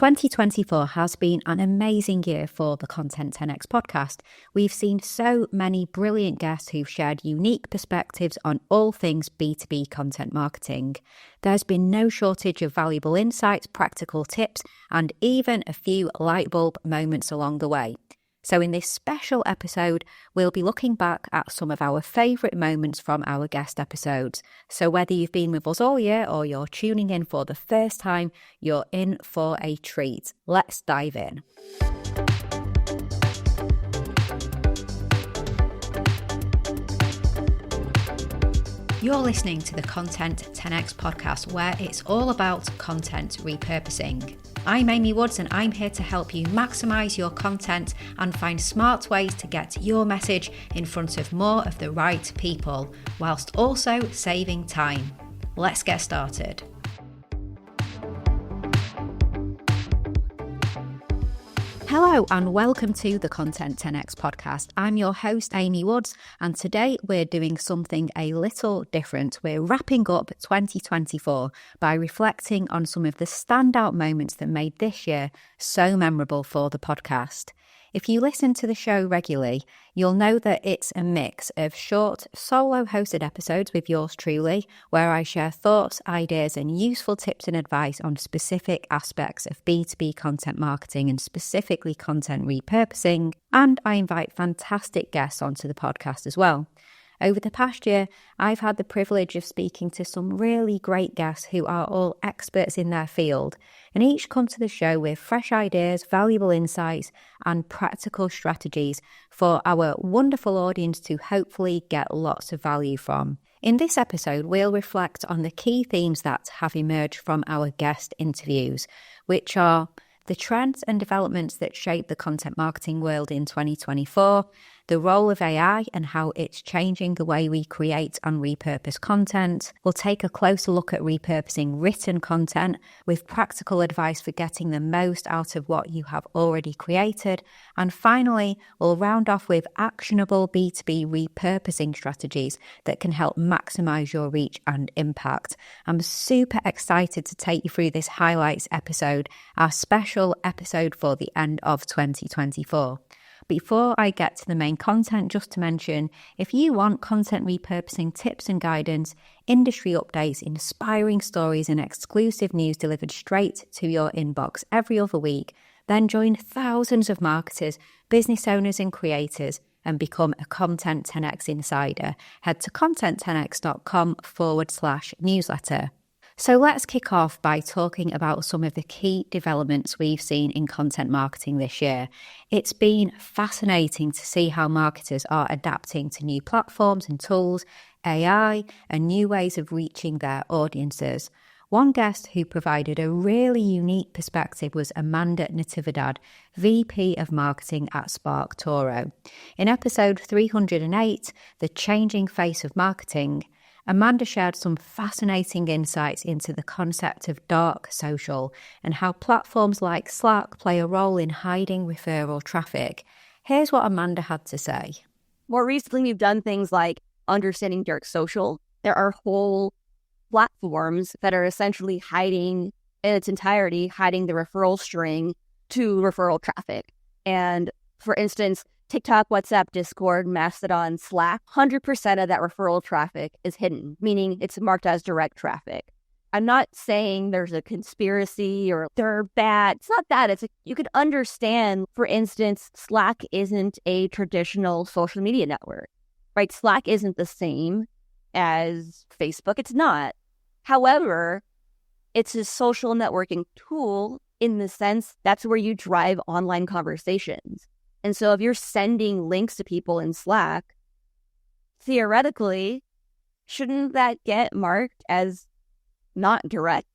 2024 has been an amazing year for the Content 10X podcast. We've seen so many brilliant guests who've shared unique perspectives on all things B2B content marketing. There's been no shortage of valuable insights, practical tips, and even a few light bulb moments along the way. So in this special episode, we'll be looking back at some of our favourite moments from our guest episodes. So whether you've been with us all year or you're tuning in for the first time, you're in for a treat. Let's dive in. You're listening to the Content 10X podcast, where it's all about content repurposing. I'm Amy Woods, and I'm here to help you maximise your content and find smart ways to get your message in front of more of the right people, whilst also saving time. Let's get started. Hello and welcome to the Content 10X podcast. I'm your host, Amy Woods, and today we're doing something a little different. We're wrapping up 2024 by reflecting on some of the standout moments that made this year so memorable for the podcast. If you listen to the show regularly, you'll know that it's a mix of short, solo-hosted episodes with yours truly, where I share thoughts, ideas, and useful tips and advice on specific aspects of B2B content marketing and specifically content repurposing, and I invite fantastic guests onto the podcast as well. Over the past year, I've had the privilege of speaking to some really great guests who are all experts in their field, and each come to the show with fresh ideas, valuable insights, and practical strategies for our wonderful audience to hopefully get lots of value from. In this episode, we'll reflect on the key themes that have emerged from our guest interviews, which are the trends and developments that shape the content marketing world in 2024, the role of AI and how it's changing the way we create and repurpose content. We'll take a closer look at repurposing written content with practical advice for getting the most out of what you have already created. And finally, we'll round off with actionable B2B repurposing strategies that can help maximize your reach and impact. I'm super excited to take you through this highlights episode, our special episode for the end of 2024. Before I get to the main content, just to mention, if you want content repurposing tips and guidance, industry updates, inspiring stories, and exclusive news delivered straight to your inbox every other week, then join thousands of marketers, business owners, and creators and become a Content 10X insider. Head to content10x.com/newsletter. So let's kick off by talking about some of the key developments we've seen in content marketing this year. It's been fascinating to see how marketers are adapting to new platforms and tools, AI, and new ways of reaching their audiences. One guest who provided a really unique perspective was Amanda Natividad, VP of Marketing at Spark Toro. In episode 308, The Changing Face of Marketing, Amanda shared some fascinating insights into the concept of dark social and how platforms like Slack play a role in hiding referral traffic. Here's what Amanda had to say. More recently, we've done things like understanding dark social. There are whole platforms that are essentially hiding, in its entirety, hiding the referral string to referral traffic. And for instance, TikTok, WhatsApp, Discord, Mastodon, Slack, 100% of that referral traffic is hidden, meaning it's marked as direct traffic. I'm not saying there's a conspiracy or they're bad. It's not that. You could understand, for instance, Slack isn't a traditional social media network, right? Slack isn't the same as Facebook. It's not. However, it's a social networking tool in the sense that's where you drive online conversations. And so if you're sending links to people in Slack, theoretically, shouldn't that get marked as not direct,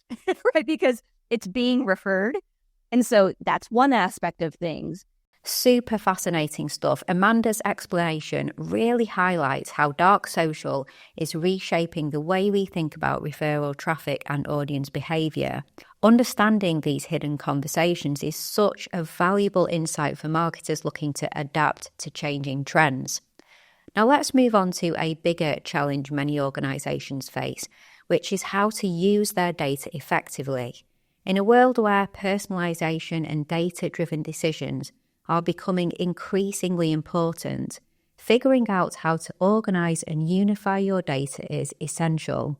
right? Because it's being referred. And so that's one aspect of things. Super fascinating stuff. Amanda's explanation really highlights how dark social is reshaping the way we think about referral traffic and audience behavior. Understanding these hidden conversations is such a valuable insight for marketers looking to adapt to changing trends. Now let's move on to a bigger challenge many organizations face, which is how to use their data effectively. In a world where personalization and data-driven decisions are becoming increasingly important, figuring out how to organize and unify your data is essential.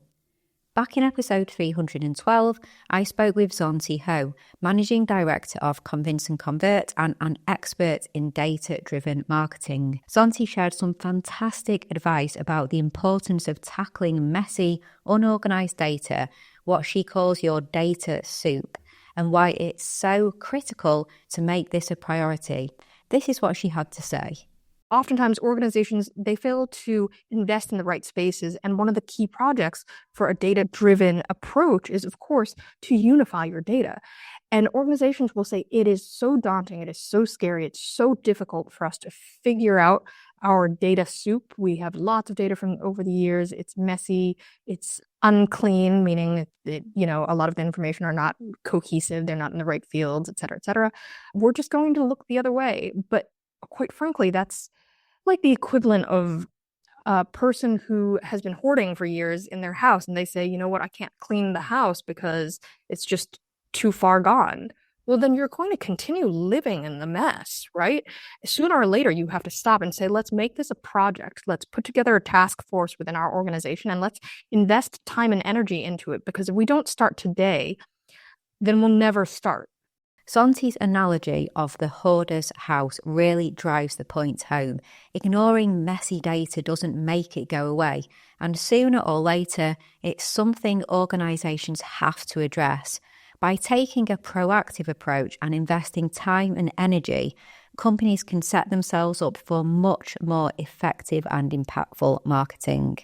Back in episode 312, I spoke with Zonti Ho, Managing Director of Convince and Convert and an expert in data-driven marketing. Zonti shared some fantastic advice about the importance of tackling messy, unorganized data, what she calls your data soup, and why it's so critical to make this a priority. This is what she had to say. Oftentimes, organizations, they fail to invest in the right spaces. And one of the key projects for a data-driven approach is, of course, to unify your data. And organizations will say it is so daunting, it is so scary, it's so difficult for us to figure out our data soup. We have lots of data from over the years. It's messy, it's unclean, meaning that, a lot of the information are not cohesive, they're not in the right fields, et cetera, et cetera. We're just going to look the other way. But quite frankly, that's like the equivalent of a person who has been hoarding for years in their house, and they say, you know what, I can't clean the house because it's just too far gone. Well, then you're going to continue living in the mess, right? Sooner or later, you have to stop and say, let's make this a project. Let's put together a task force within our organization and let's invest time and energy into it, because if we don't start today, then we'll never start. Zonti's analogy of the hoarder's house really drives the point home. Ignoring messy data doesn't make it go away, and sooner or later, it's something organisations have to address. By taking a proactive approach and investing time and energy, companies can set themselves up for much more effective and impactful marketing.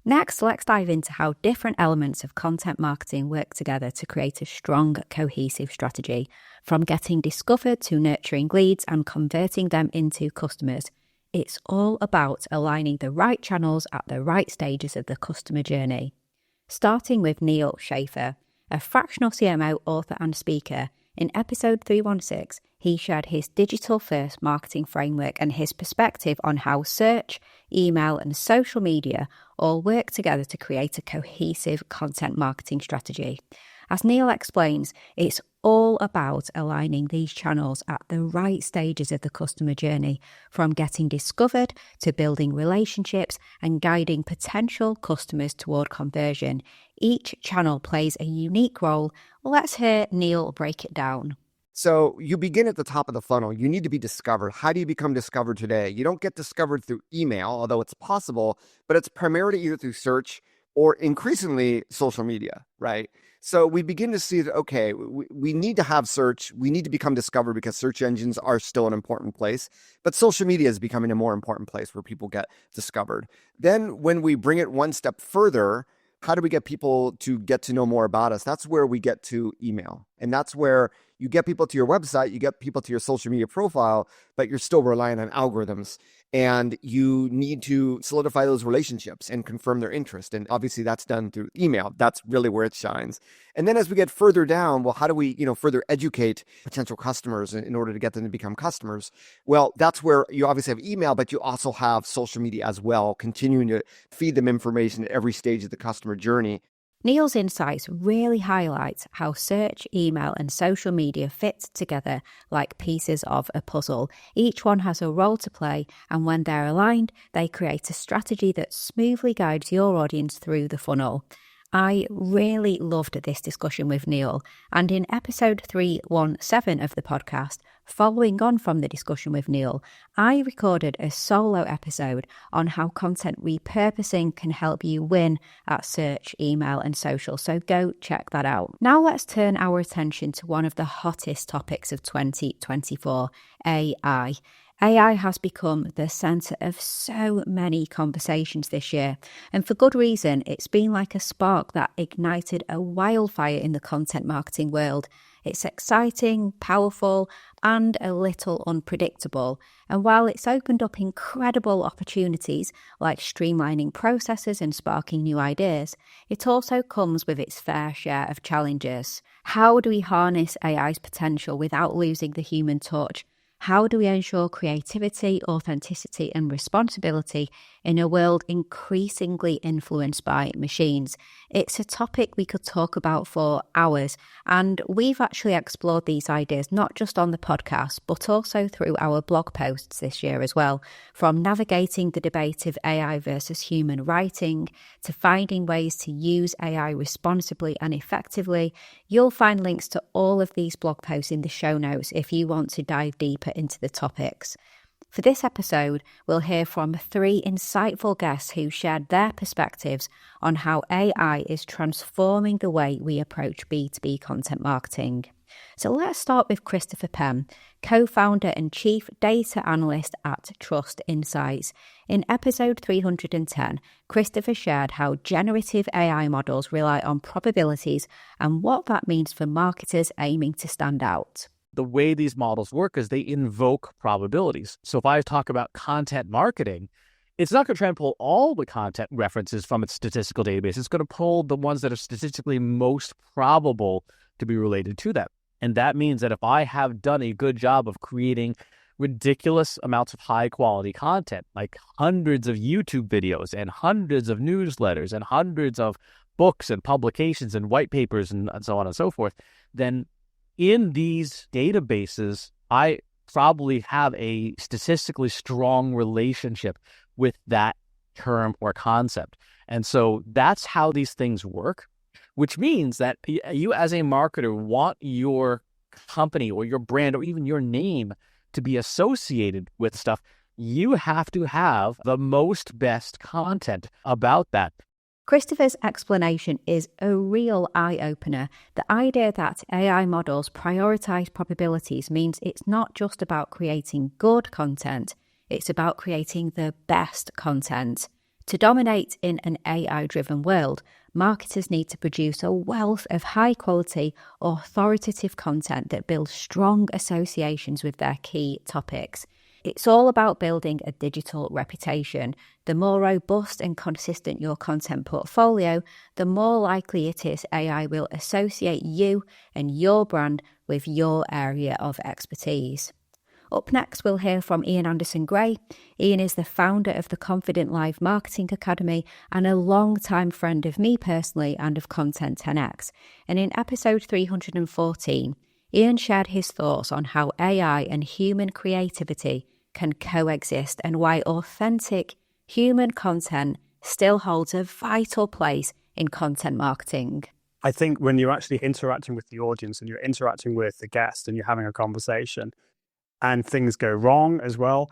Next, let's dive into how different elements of content marketing work together to create a strong, cohesive strategy, from getting discovered to nurturing leads and converting them into customers. It's all about aligning the right channels at the right stages of the customer journey. Starting with Neil Schaefer, a fractional CMO, author and speaker. In episode 316, he shared his digital-first marketing framework and his perspective on how search, email, and social media all work together to create a cohesive content marketing strategy. As Neil explains, it's all about aligning these channels at the right stages of the customer journey, from getting discovered to building relationships and guiding potential customers toward conversion. Each channel plays a unique role. Let's hear Neil break it down. So you begin at the top of the funnel. You need to be discovered. How do you become discovered today? You don't get discovered through email, although it's possible, but it's primarily either through search or increasingly social media, right? So we begin to see that, okay, we need to have search. We need to become discovered because search engines are still an important place, but social media is becoming a more important place where people get discovered. Then when we bring it one step further, how do we get people to get to know more about us? That's where we get to email. And that's where you get people to your website, you get people to your social media profile, but you're still relying on algorithms. And you need to solidify those relationships and confirm their interest. And obviously that's done through email. That's really where it shines. And then as we get further down, well, how do we, further educate potential customers in order to get them to become customers? Well, that's where you obviously have email, but you also have social media as well, continuing to feed them information at every stage of the customer journey. Neil's insights really highlight how search, email, and social media fit together like pieces of a puzzle. Each one has a role to play, and when they're aligned, they create a strategy that smoothly guides your audience through the funnel. I really loved this discussion with Neil, and in episode 317 of the podcast, following on from the discussion with Neil, I recorded a solo episode on how content repurposing can help you win at search, email, and social, so go check that out. Now let's turn our attention to one of the hottest topics of 2024, AI. AI has become the centre of so many conversations this year, and for good reason. It's been like a spark that ignited a wildfire in the content marketing world. It's exciting, powerful, and a little unpredictable. And while it's opened up incredible opportunities like streamlining processes and sparking new ideas, it also comes with its fair share of challenges. How do we harness AI's potential without losing the human touch? How do we ensure creativity, authenticity, and responsibility in a world increasingly influenced by machines? It's a topic we could talk about for hours, and we've actually explored these ideas not just on the podcast, but also through our blog posts this year as well. From navigating the debate of AI versus human writing to finding ways to use AI responsibly and effectively, you'll find links to all of these blog posts in the show notes if you want to dive deeper into the topics. For this episode, we'll hear from 3 insightful guests who shared their perspectives on how AI is transforming the way we approach B2B content marketing. So let's start with Christopher Penn, co-founder and chief data analyst at Trust Insights. In episode 310, Christopher shared how generative AI models rely on probabilities and what that means for marketers aiming to stand out. The way these models work is they invoke probabilities. So if I talk about content marketing, it's not going to try and pull all the content references from its statistical database. It's going to pull the ones that are statistically most probable to be related to that. And that means that if I have done a good job of creating ridiculous amounts of high quality content, like hundreds of YouTube videos and hundreds of newsletters and hundreds of books and publications and white papers and so on and so forth, then in these databases, I probably have a statistically strong relationship with that term or concept. And so that's how these things work, which means that you as a marketer want your company or your brand or even your name to be associated with stuff. You have to have the most best content about that. Christopher's explanation is a real eye-opener. The idea that AI models prioritize probabilities means it's not just about creating good content, it's about creating the best content. To dominate in an AI-driven world, marketers need to produce a wealth of high-quality, authoritative content that builds strong associations with their key topics. It's all about building a digital reputation. The more robust and consistent your content portfolio, the more likely it is AI will associate you and your brand with your area of expertise. Up next, we'll hear from Ian Anderson-Gray. Ian is the founder of the Confident Live Marketing Academy and a long-time friend of me personally and of Content 10X. And in episode 314, Ian shared his thoughts on how AI and human creativity can coexist and why authentic human content still holds a vital place in content marketing. I think when you're actually interacting with the audience and you're interacting with the guest and you're having a conversation and things go wrong as well,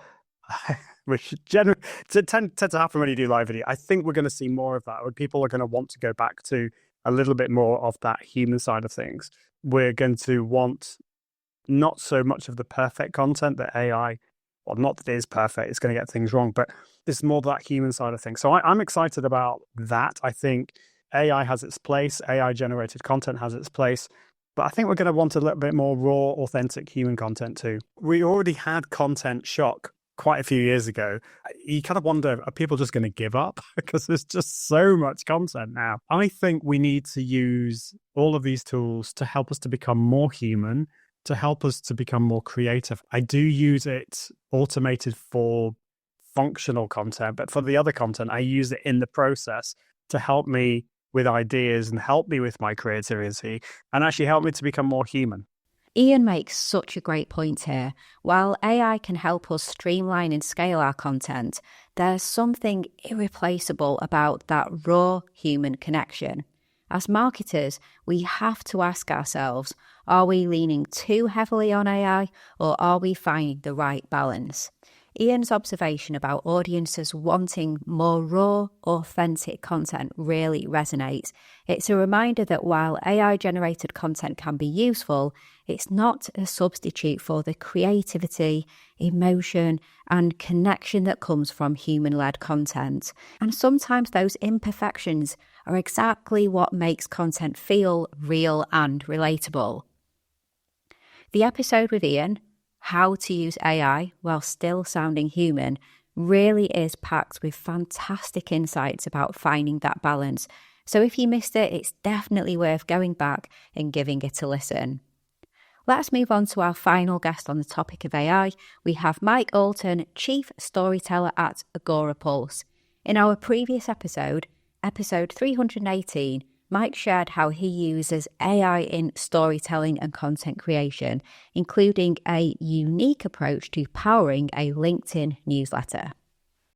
which generally tend to happen when you do live video, I think we're going to see more of that, where people are going to want to go back to a little bit more of that human side of things. We're going to want not so much of the perfect content that AI, well, not that it is perfect, it's going to get things wrong, but there's more of that human side of things. So I'm excited about that. I think AI has its place, AI-generated content has its place, but I think we're going to want a little bit more raw, authentic human content too. We already had content shock quite a few years ago. You kind of wonder, are people just going to give up? Because there's just so much content now. I think we need to use all of these tools to help us to become more human, to help us to become more creative. I do use it automated for functional content, but for the other content, I use it in the process to help me with ideas and help me with my creativity and actually help me to become more human. Ian makes such a great point here. While AI can help us streamline and scale our content, there's something irreplaceable about that raw human connection. As marketers, we have to ask ourselves, are we leaning too heavily on AI or are we finding the right balance? Ian's observation about audiences wanting more raw, authentic content really resonates. It's a reminder that while AI-generated content can be useful, it's not a substitute for the creativity, emotion, and connection that comes from human-led content. And sometimes those imperfections are exactly what makes content feel real and relatable. The episode with Ian, How to Use AI While Still Sounding Human, really is packed with fantastic insights about finding that balance. So if you missed it, it's definitely worth going back and giving it a listen. Let's move on to our final guest on the topic of AI. We have Mike Alton, Chief Storyteller at Agorapulse. In our previous episode 318, Mike shared how he uses AI in storytelling and content creation, including a unique approach to powering a LinkedIn newsletter.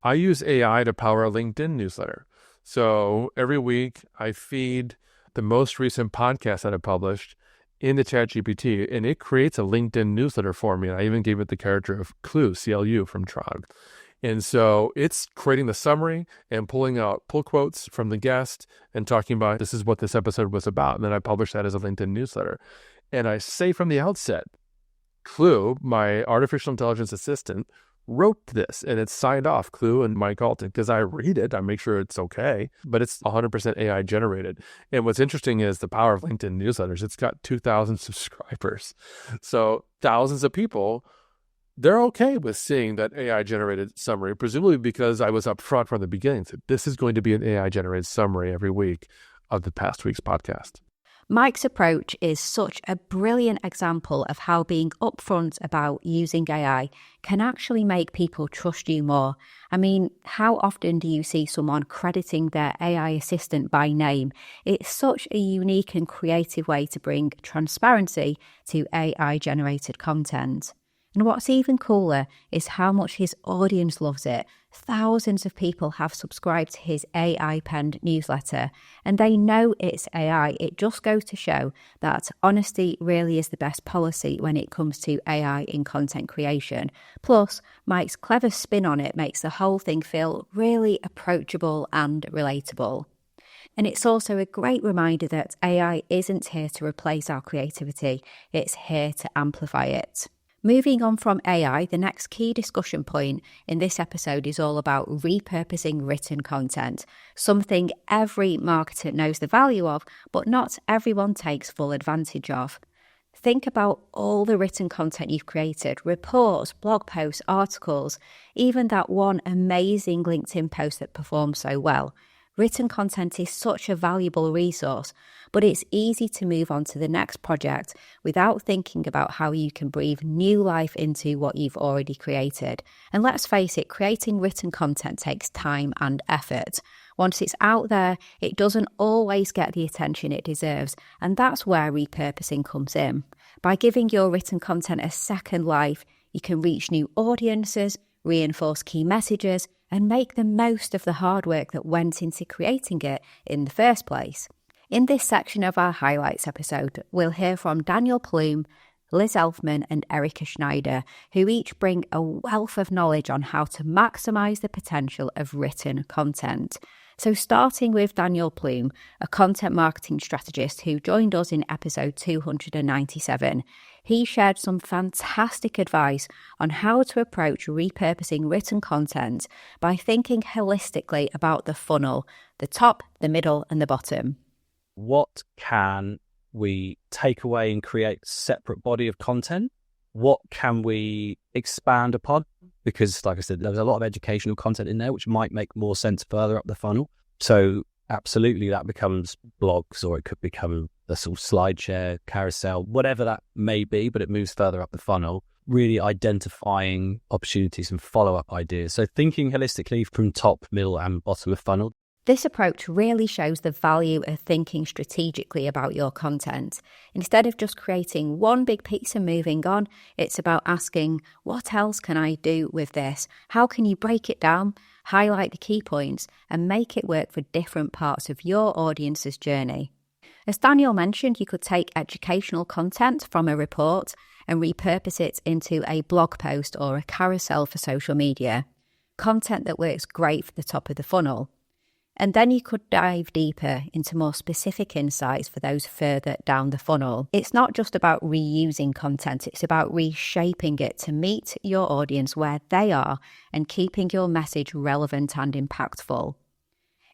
I use AI to power a LinkedIn newsletter. So every week I feed the most recent podcast that I published into ChatGPT, and it creates a LinkedIn newsletter for me. And I even gave it the character of Clue, CLU from Trog. And so it's creating the summary and pulling out pull quotes from the guest and talking about this is what this episode was about. And then I publish that as a LinkedIn newsletter. And I say from the outset, Clue, my artificial intelligence assistant, wrote this, and it's signed off, Clue and Mike Alton, because I read it, I make sure it's okay, but it's 100% AI generated. And what's interesting is the power of LinkedIn newsletters. It's got 2,000 subscribers. So thousands of people, they're okay with seeing that AI generated summary, presumably because I was upfront from the beginning. So this is going to be an AI generated summary every week of the past week's podcast. Mike's approach is such a brilliant example of how being upfront about using AI can actually make people trust you more. I mean, how often do you see someone crediting their AI assistant by name? It's such a unique and creative way to bring transparency to AI-generated content. And what's even cooler is how much his audience loves it. Thousands of people have subscribed to his AI-penned newsletter, and they know it's AI. It just goes to show that honesty really is the best policy when it comes to AI in content creation. Plus, Mike's clever spin on it makes the whole thing feel really approachable and relatable. And it's also a great reminder that AI isn't here to replace our creativity, it's here to amplify it. Moving on from AI, the next key discussion point in this episode is all about repurposing written content, something every marketer knows the value of, but not everyone takes full advantage of. Think about all the written content you've created, reports, blog posts, articles, even that one amazing LinkedIn post that performed so well. Written content is such a valuable resource, but it's easy to move on to the next project without thinking about how you can breathe new life into what you've already created. And let's face it, creating written content takes time and effort. Once it's out there, it doesn't always get the attention it deserves, and that's where repurposing comes in. By giving your written content a second life, you can reach new audiences, reinforce key messages, and make the most of the hard work that went into creating it in the first place. In this section of our highlights episode, we'll hear from Daniel Plume, Liz Elfman and Erica Schneider, who each bring a wealth of knowledge on how to maximise the potential of written content. So starting with Daniel Plume, a content marketing strategist who joined us in episode 297, he shared some fantastic advice on how to approach repurposing written content by thinking holistically about the funnel, the top, the middle and the bottom. What can we take away and create a separate body of content? What can we expand upon? Because, like I said, there's a lot of educational content in there, which might make more sense further up the funnel. So absolutely, that becomes blogs, or it could become a sort of SlideShare, carousel, whatever that may be, but it moves further up the funnel, really identifying opportunities and follow-up ideas. So thinking holistically from top, middle and bottom of funnel. This approach really shows the value of thinking strategically about your content. Instead of just creating one big piece and moving on, it's about asking, what else can I do with this? How can you break it down, highlight the key points, and make it work for different parts of your audience's journey? As Daniel mentioned, you could take educational content from a report and repurpose it into a blog post or a carousel for social media, content that works great for the top of the funnel. And then you could dive deeper into more specific insights for those further down the funnel. It's not just about reusing content, it's about reshaping it to meet your audience where they are and keeping your message relevant and impactful.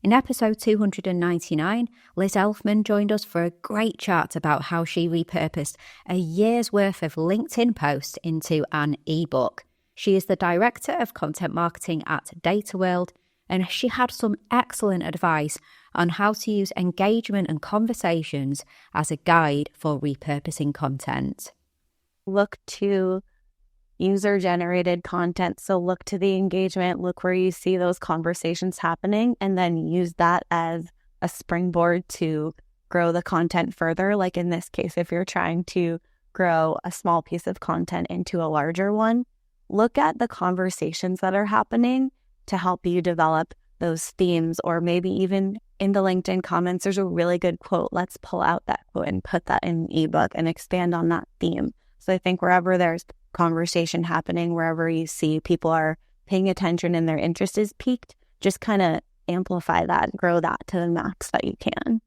In episode 299, Liz Elfman joined us for a great chat about how she repurposed a year's worth of LinkedIn posts into an ebook. She is the Director of Content Marketing at DataWorld, and she had some excellent advice on how to use engagement and conversations as a guide for repurposing content. look to user-generated content. So look to the engagement, look where you see those conversations happening, and then use that as a springboard to grow the content further. Like in this case, if you're trying to grow a small piece of content into a larger one, look at the conversations that are happening to help you develop those themes. Or maybe even in the LinkedIn comments, there's a really good quote. Let's pull out that quote and put that in an ebook and expand on that theme. So I think wherever there's conversation happening, wherever you see people are paying attention and their interest is piqued, just kind of amplify that and grow that to the max that you can.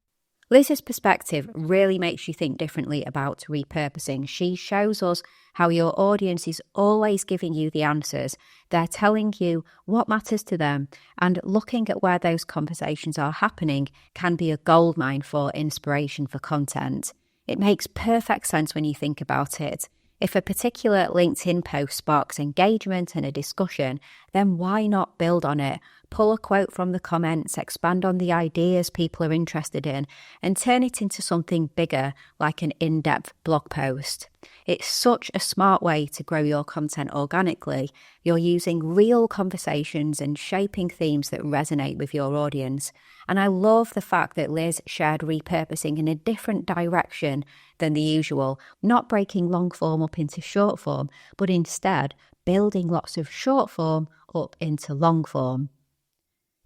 Liz's perspective really makes you think differently about repurposing. She shows us how your audience is always giving you the answers. They're telling you what matters to them, and looking at where those conversations are happening can be a goldmine for inspiration for content. It makes perfect sense when you think about it. If a particular LinkedIn post sparks engagement and a discussion, then why not build on it? Pull a quote from the comments, expand on the ideas people are interested in, and turn it into something bigger, like an in-depth blog post. It's such a smart way to grow your content organically. You're using real conversations and shaping themes that resonate with your audience. And I love the fact that Liz shared repurposing in a different direction than the usual, not breaking long form up into short form, but instead building lots of short form up into long form.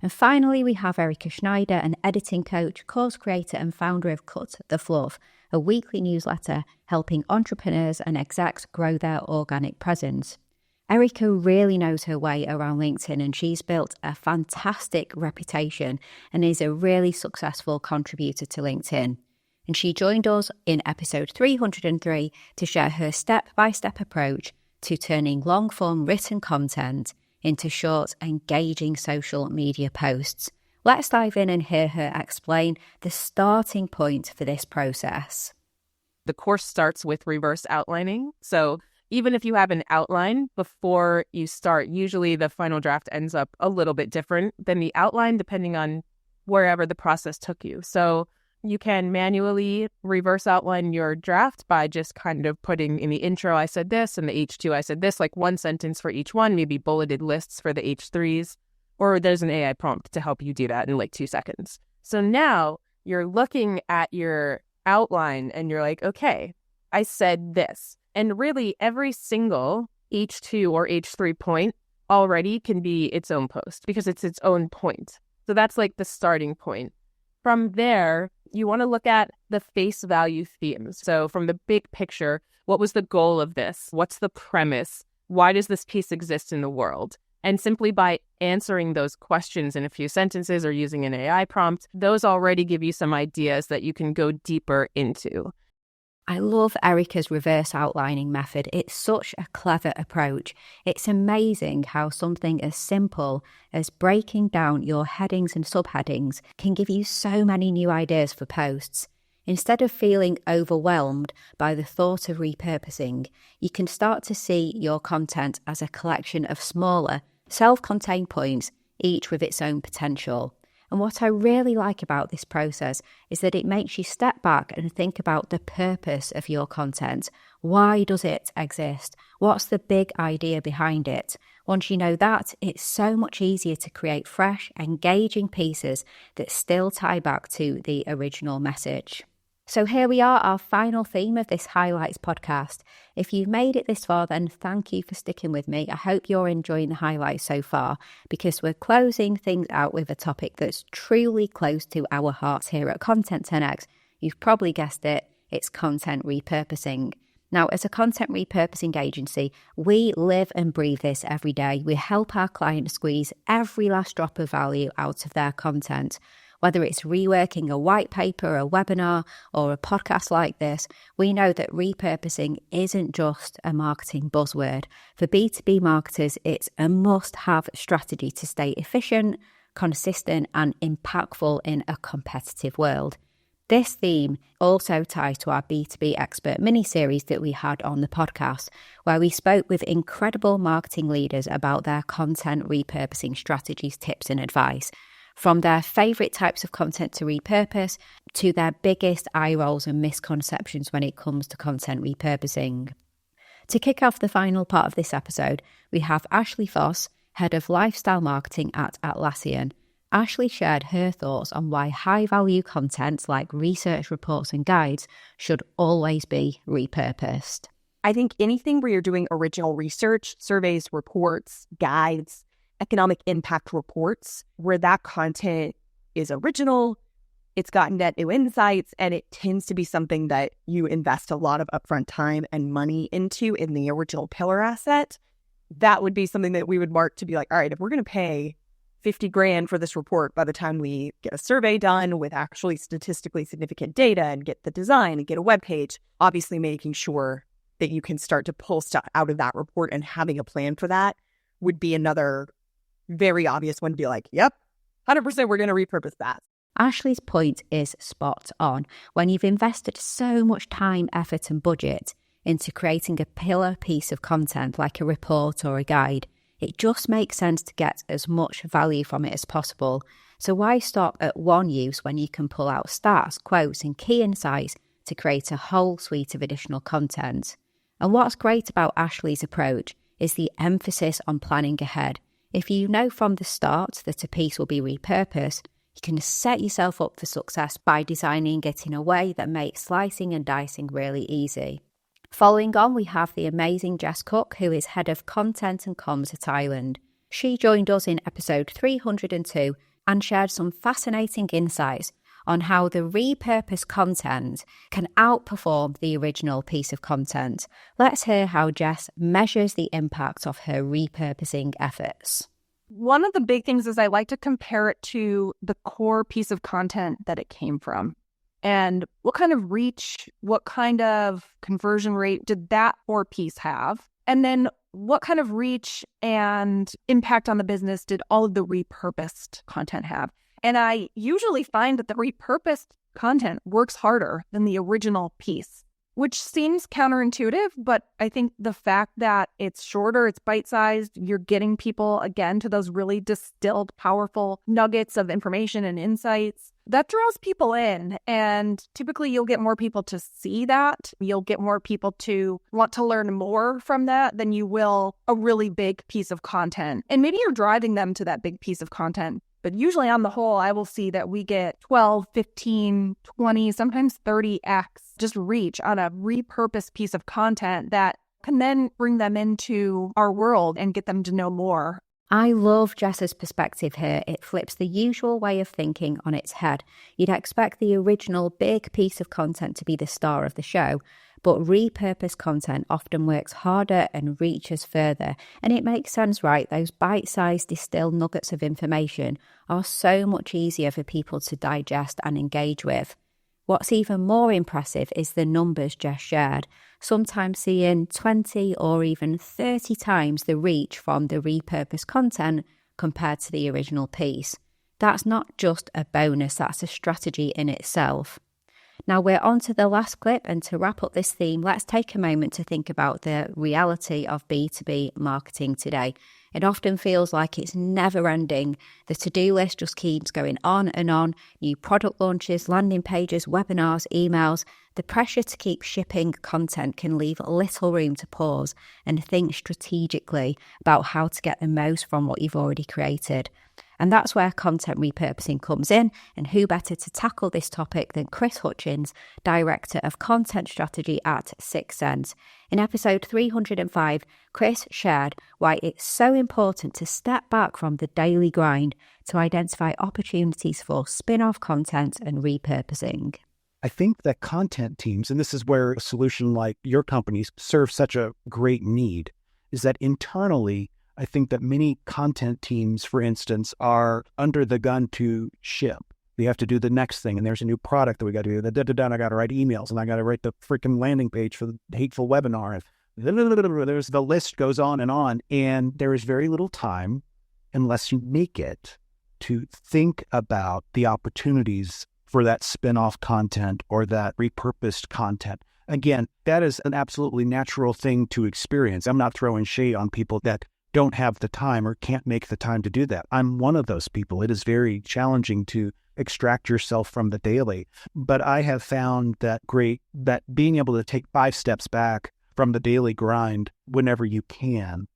And finally, we have Erica Schneider, an editing coach, course creator and founder of Cut the Fluff, a weekly newsletter helping entrepreneurs and execs grow their organic presence. Erica really knows her way around LinkedIn, and she's built a fantastic reputation and is a really successful contributor to LinkedIn. And she joined us in episode 303 to share her step-by-step approach to turning long-form written content into short, engaging social media posts. Let's dive in and hear her explain the starting point for this process. The course starts with reverse outlining. So even if you have an outline before you start, usually the final draft ends up a little bit different than the outline depending on wherever the process took you. So you can manually reverse outline your draft by just kind of putting in the intro, I said this, and the H2, I said this, like one sentence for each one, maybe bulleted lists for the H3s, or there's an AI prompt to help you do that in like 2 seconds. So now you're looking at your outline and you're like, okay, I said this. And really every single H2 or H3 point already can be its own post because it's its own point. So that's like the starting point. From there, you want to look at the face value themes. So from the big picture, what was the goal of this? What's the premise? Why does this piece exist in the world? And simply by answering those questions in a few sentences or using an AI prompt, those already give you some ideas that you can go deeper into. I love Erica's reverse outlining method. It's such a clever approach. It's amazing how something as simple as breaking down your headings and subheadings can give you so many new ideas for posts. Instead of feeling overwhelmed by the thought of repurposing, you can start to see your content as a collection of smaller, self-contained points, each with its own potential. And what I really like about this process is that it makes you step back and think about the purpose of your content. Why does it exist? What's the big idea behind it? Once you know that, it's so much easier to create fresh, engaging pieces that still tie back to the original message. So here we are, our final theme of this Highlights podcast. If you've made it this far, then thank you for sticking with me. I hope you're enjoying the highlights so far, because we're closing things out with a topic that's truly close to our hearts here at Content 10X. You've probably guessed it, it's content repurposing. Now, as a content repurposing agency, we live and breathe this every day. We help our clients squeeze every last drop of value out of their content. Whether it's reworking a white paper, a webinar, or a podcast like this, we know that repurposing isn't just a marketing buzzword. For B2B marketers, it's a must-have strategy to stay efficient, consistent, and impactful in a competitive world. This theme also ties to our B2B expert mini-series that we had on the podcast, where we spoke with incredible marketing leaders about their content repurposing strategies, tips, and advice. From their favourite types of content to repurpose to their biggest eye rolls and misconceptions when it comes to content repurposing. To kick off the final part of this episode, we have Ashley Foss, Head of Lifestyle Marketing at Atlassian. Ashley shared her thoughts on why high-value content like research reports and guides should always be repurposed. I think anything where you're doing original research, surveys, reports, guides, economic impact reports, where that content is original, it's got net new insights, and it tends to be something that you invest a lot of upfront time and money into in the original pillar asset, that would be something that we would mark to be like, all right, if we're going to pay $50,000 for this report by the time we get a survey done with actually statistically significant data and get the design and get a web page, obviously making sure that you can start to pull stuff out of that report and having a plan for that would be another very obvious one to be like, yep, 100% we're going to repurpose that. Ashley's point is spot on. When you've invested so much time, effort and budget into creating a pillar piece of content like a report or a guide, it just makes sense to get as much value from it as possible. So why stop at one use when you can pull out stats, quotes and key insights to create a whole suite of additional content? And what's great about Ashley's approach is the emphasis on planning ahead. If you know from the start that a piece will be repurposed, you can set yourself up for success by designing it in a way that makes slicing and dicing really easy. Following on, we have the amazing Jess Cook, who is Head of Content and Comms at Island. She joined us in episode 302 and shared some fascinating insights on how the repurposed content can outperform the original piece of content. Let's hear how Jess measures the impact of her repurposing efforts. One of the big things is I like to compare it to the core piece of content that it came from. And what kind of reach, what kind of conversion rate did that core piece have? And then what kind of reach and impact on the business did all of the repurposed content have? And I usually find that the repurposed content works harder than the original piece, which seems counterintuitive, but I think the fact that it's shorter, it's bite-sized, you're getting people, again, to those really distilled, powerful nuggets of information and insights, that draws people in. And typically you'll get more people to see that. You'll get more people to want to learn more from that than you will a really big piece of content. And maybe you're driving them to that big piece of content. But usually on the whole, I will see that we get 12, 15, 20, sometimes 30x just reach on a repurposed piece of content that can then bring them into our world and get them to know more. I love Jess's perspective here. It flips the usual way of thinking on its head. You'd expect the original big piece of content to be the star of the show, but repurposed content often works harder and reaches further. And it makes sense, right? Those bite-sized distilled nuggets of information are so much easier for people to digest and engage with. What's even more impressive is the numbers Jess shared, sometimes seeing 20 or even 30 times the reach from the repurposed content compared to the original piece. That's not just a bonus, that's a strategy in itself. Now we're on to the last clip, and to wrap up this theme, let's take a moment to think about the reality of B2B marketing today. It often feels like it's never ending. The to-do list just keeps going on and on. New product launches, landing pages, webinars, emails. The pressure to keep shipping content can leave little room to pause and think strategically about how to get the most from what you've already created. And that's where content repurposing comes in, and who better to tackle this topic than Chris Hutchins, Director of Content Strategy at 6 Sense. In episode 305, Chris shared why it's so important to step back from the daily grind to identify opportunities for spin-off content and repurposing. I think that content teams, and this is where a solution like your companies serve such a great need, is that internally, I think that many content teams, for instance, are under the gun to ship. We have to do the next thing, and there's a new product that we got to do. I got to write emails, and I got to write the freaking landing page for the hateful webinar. There's the list goes on, and there is very little time, unless you make it, to think about the opportunities for that spin-off content or that repurposed content. Again, that is an absolutely natural thing to experience. I'm not throwing shade on people that don't have the time or can't make the time to do that. I'm one of those people. It is very challenging to extract yourself from the daily. But I have found that being able to take 5 steps back from the daily grind whenever you can.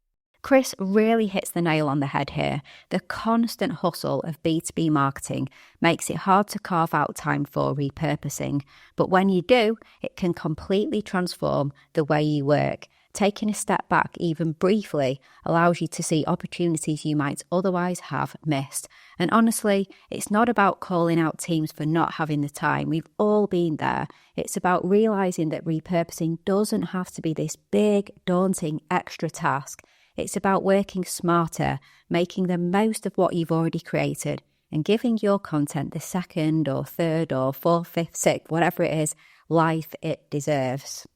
Chris really hits the nail on the head here. The constant hustle of B2B marketing makes it hard to carve out time for repurposing. But when you do, it can completely transform the way you work. Taking a step back, even briefly, allows you to see opportunities you might otherwise have missed. And honestly, it's not about calling out teams for not having the time. We've all been there. It's about realizing that repurposing doesn't have to be this big, daunting, extra task. It's about working smarter, making the most of what you've already created, and giving your content the second or third or fourth, fifth, sixth, whatever it is, life it deserves.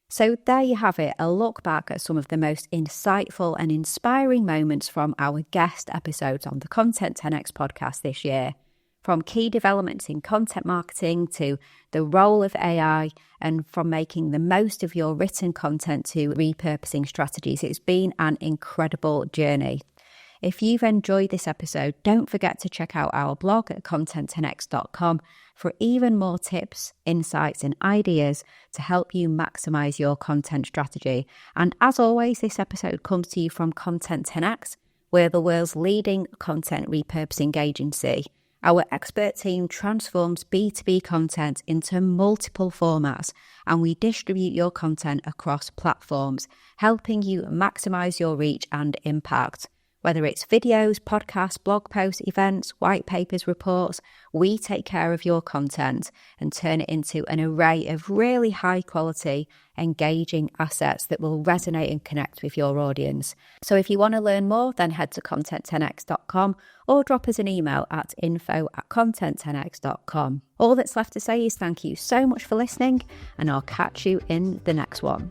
So there you have it, a look back at some of the most insightful and inspiring moments from our guest episodes on the Content 10X podcast this year. From key developments in content marketing to the role of AI, and from making the most of your written content to repurposing strategies, it's been an incredible journey. If you've enjoyed this episode, don't forget to check out our blog at content10x.com for even more tips, insights, and ideas to help you maximize your content strategy. And as always, this episode comes to you from Content 10x. We're the world's leading content repurposing agency. Our expert team transforms B2B content into multiple formats, and we distribute your content across platforms, helping you maximize your reach and impact. Whether it's videos, podcasts, blog posts, events, white papers, reports, we take care of your content and turn it into an array of really high quality, engaging assets that will resonate and connect with your audience. So if you want to learn more, then head to content10x.com or drop us an email at info@content10x.com. All that's left to say is thank you so much for listening, and I'll catch you in the next one.